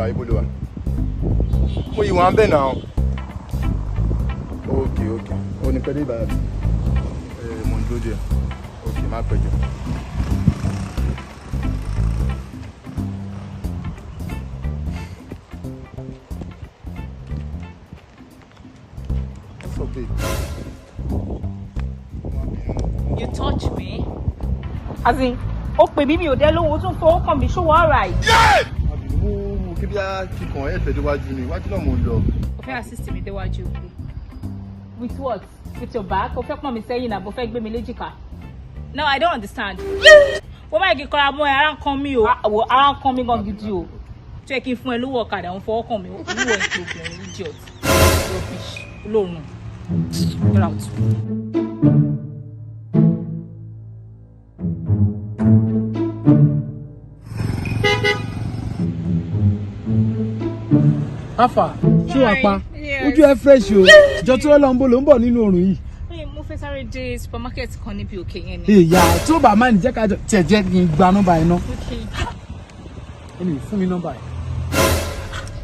Iboluwa. Mo you want be now? Okay. O ní pẹ́ dé Ìbàdàn. Mo ń dúró díẹ̀. Okay, má pẹ́ jù. What's up, babe? You touch me? As in, ó pè mí mi ò dé lóhùn ó tún fọwọ́ kàn mí ṣó wà right? Mo kí bí a kíkan ẹ̀ fẹ́ déwájú ni, wájú náà mo ń lọ. O fẹ́ assist mi déwájú. With what? With your back? O fẹ́ pọ́n mi sẹ́yìn àbò fẹ́ gbé mi léjìká? No, I don't understand. Wọ́n máa kí kọ́ra mọ́ ẹ ara ń kan mí o. Ara ń kan mí gan gidi o. Tó yẹ kí n fún ẹ lówó ọ̀kadà òun fọwọ́ kàn mí. Olúwo ẹ̀ tó obìnrin idiot. Rubbish. Olóòrùn. Get out. Afa, ṣé wàá pa? Ojú ẹ fresh o. Ìjọ tí wọ́n lọ ń bọ̀ ló ń bọ̀ nínú oòrùn yìí. Mo fẹ́ sáré dé supermarket kan níbi òkè yẹn ni. Ìyá tí ó bá máa ní jẹ́ ká tiẹ̀ jẹ́ kí n gba nọ́mbà ẹ̀ náà. Ẹni fún mi nọ́mbà ẹ̀.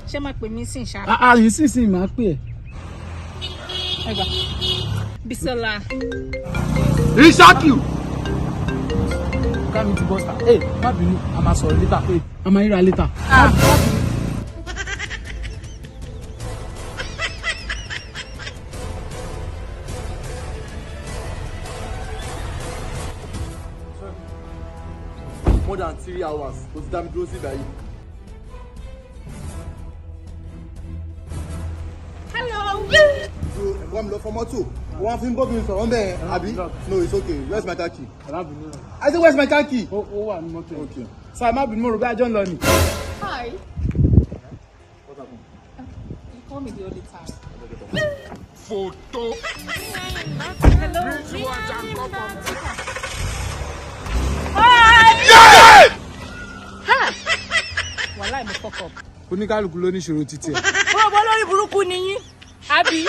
Ṣé máa pè mí sí ìṣá? Àyìn sísìn máa pè ẹ́. Ẹgbà. Bisola. Ìṣákì! Ká mi ti bọ́sà. Má bínú, a máa sọ̀rọ̀ létà. A máa ríra létà. More than 3 hours. Kò sí dá mi dúró sí ìgbà yìí. Hello. So, ẹ̀gbọ́n mi lọ fọ mọ́tò. Wọ́n fi ń bọ́ mi sọ̀rọ̀ ń bẹ̀ àbí? No, it's okay. Where's my car key? I say, where's my car key? Ó wà ní mọ́tò. Okay. Sáà má bínú mo rò bí ajọ́ ń lọ ni. Hi. What happened? You call me the only time. Photo. Hello. Wàhálà mo fuck up. Oníkálukú ló ní ìṣòro títí ẹ̀. Bọ́lá lórí burúkú ni yín. Àbí?